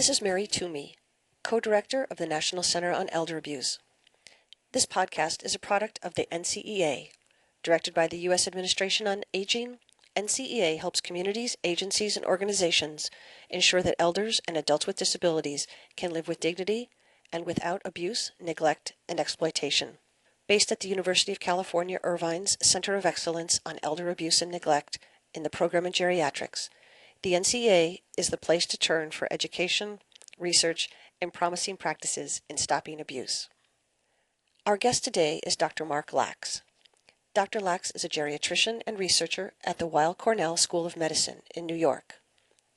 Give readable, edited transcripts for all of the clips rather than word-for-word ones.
This is Mary Twomey, co-director of the National Center on Elder Abuse. This podcast is a product of the NCEA. Directed by the U.S. Administration on Aging, NCEA helps communities, agencies, and organizations ensure that elders and adults with disabilities can live with dignity and without abuse, neglect, and exploitation. Based at the University of California, Irvine's Center of Excellence on Elder Abuse and Neglect in the program in geriatrics, the NCEA is the place to turn for education, research, and promising practices in stopping abuse. Our guest today is Dr. Mark Lachs. Dr. Lachs is a geriatrician and researcher at the Weill Cornell School of Medicine in New York.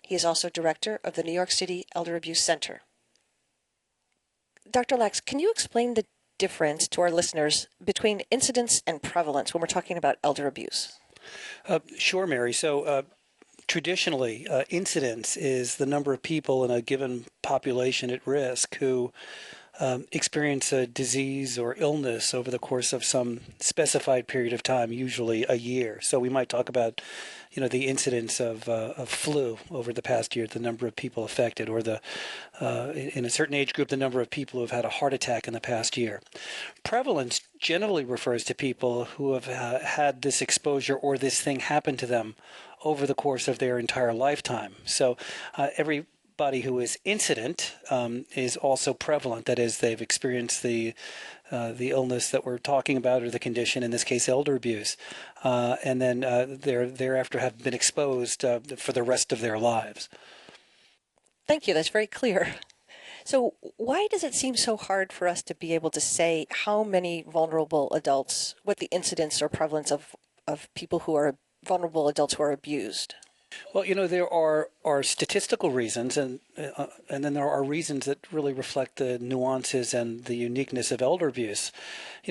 He is also director of the New York City Elder Abuse Center. Dr. Lachs, can you explain the difference to our listeners between incidence and prevalence when we're talking about elder abuse? Sure, Mary. So traditionally, incidence is the number of people in a given population at risk who experience a disease or illness over the course of some specified period of time, usually a year. So we might talk about, the incidence of flu over the past year, the number of people affected, or in a certain age group, the number of people who have had a heart attack in the past year. Prevalence generally refers to people who have had this exposure or this thing happen to them over the course of their entire lifetime. So everybody who is incident is also prevalent. That is, they've experienced the illness that we're talking about, or the condition, in this case, elder abuse, and then thereafter have been exposed for the rest of their lives. Thank you. That's very clear. So why does it seem so hard for us to be able to say how many vulnerable adults, what the incidence or prevalence of people who are vulnerable adults who are abused? Well, there are statistical reasons, and then there are reasons that really reflect the nuances and the uniqueness of elder abuse.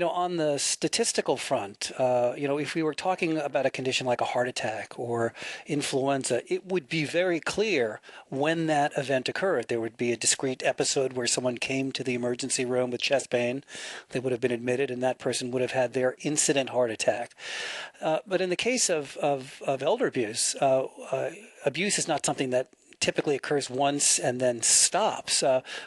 On the statistical front, if we were talking about a condition like a heart attack or influenza, it would be very clear when that event occurred. There would be a discrete episode where someone came to the emergency room with chest pain. They would have been admitted, and that person would have had their incident heart attack. But in the case of elder abuse, abuse is not something that typically occurs once and then stops.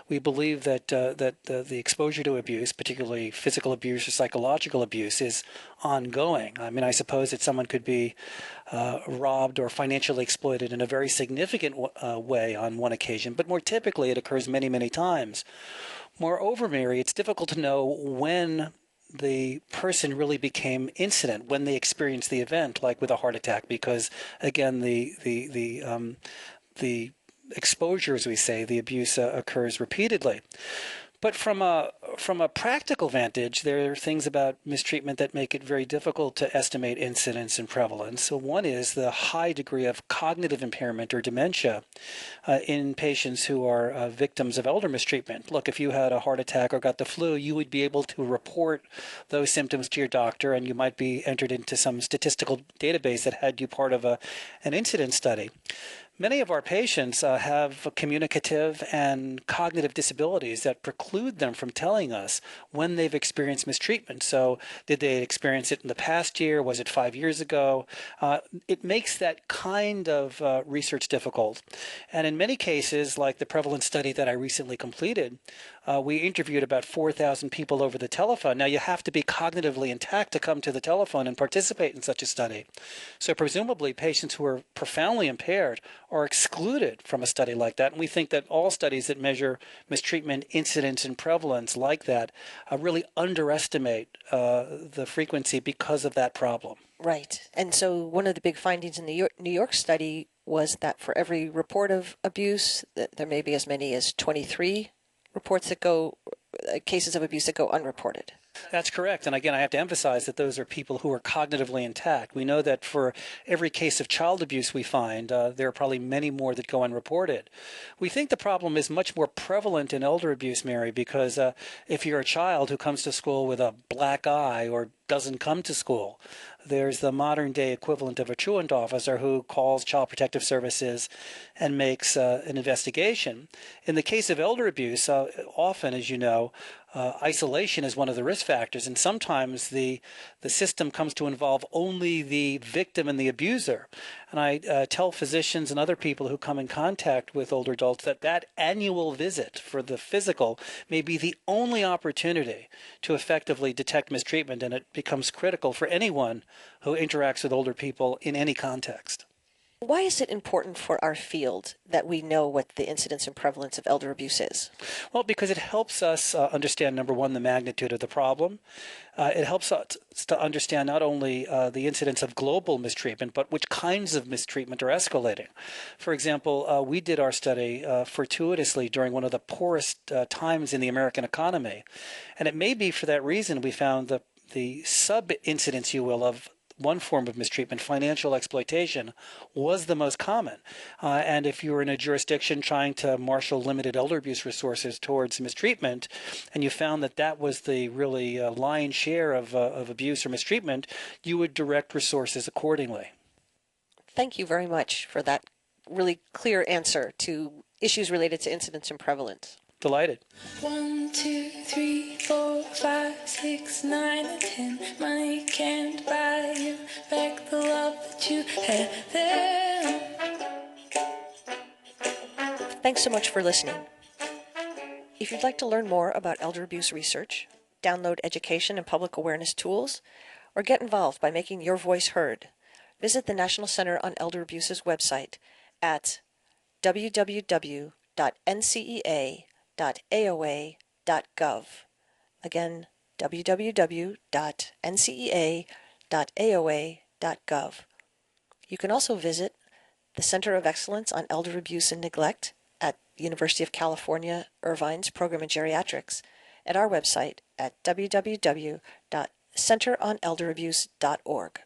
We believe that the exposure to abuse, particularly physical abuse or psychological abuse, is ongoing. I mean, I suppose that someone could be robbed or financially exploited in a very significant way on one occasion, but more typically it occurs many, many times. Moreover, Mary, it's difficult to know when the person really became incident, when they experienced the event, like with a heart attack, because again, the exposure, as we say, the abuse occurs repeatedly. But from a practical vantage, there are things about mistreatment that make it very difficult to estimate incidence and prevalence. So one is the high degree of cognitive impairment or dementia in patients who are victims of elder mistreatment. Look, if you had a heart attack or got the flu, you would be able to report those symptoms to your doctor, and you might be entered into some statistical database that had you part of an incidence study. Many of our patients have communicative and cognitive disabilities that preclude them from telling us when they've experienced mistreatment. So did they experience it in the past year? Was it 5 years ago? It makes that kind of research difficult. And in many cases, like the prevalence study that I recently completed, we interviewed about 4,000 people over the telephone. Now, you have to be cognitively intact to come to the telephone and participate in such a study. So presumably, patients who are profoundly impaired are excluded from a study like that. And we think that all studies that measure mistreatment, incidence, and prevalence like that really underestimate the frequency because of that problem. Right. And so one of the big findings in the New York study was that for every report of abuse, there may be as many as 23 cases of abuse that go unreported. That's correct. And again, I have to emphasize that those are people who are cognitively intact. We know that for every case of child abuse we find, there are probably many more that go unreported. We think the problem is much more prevalent in elder abuse, Mary, because if you're a child who comes to school with a black eye or doesn't come to school, there's the modern-day equivalent of a truant officer who calls Child Protective Services and makes an investigation. In the case of elder abuse, often, as you know, isolation is one of the risk factors, and sometimes the system comes to involve only the victim and the abuser. And I tell physicians and other people who come in contact with older adults that that annual visit for the physical may be the only opportunity to effectively detect mistreatment, and it becomes critical for anyone who interacts with older people in any context. Why is it important for our field that we know what the incidence and prevalence of elder abuse is? Well, because it helps us understand, number one, the magnitude of the problem. It helps us to understand not only the incidence of global mistreatment, but which kinds of mistreatment are escalating. For example, we did our study fortuitously during one of the poorest times in the American economy. And it may be for that reason we found the sub-incidence, you will, of one form of mistreatment, financial exploitation, was the most common. And if you were in a jurisdiction trying to marshal limited elder abuse resources towards mistreatment, and you found that that was the really lion's share of abuse or mistreatment, you would direct resources accordingly. Thank you very much for that really clear answer to issues related to incidence and prevalence. Delighted. 1, 2, 3, 4, 5, 6, 9, and 10. Money can't buy you back the love that you had then. Thanks so much for listening. If you'd like to learn more about elder abuse research, download education and public awareness tools, or get involved by making your voice heard, visit the National Center on Elder Abuse's website at www.ncea.aoa.gov. Again, www.ncea.aoa.gov. You can also visit the Center of Excellence on Elder Abuse and Neglect at University of California, Irvine's Program in Geriatrics at our website at www.centeronelderabuse.org.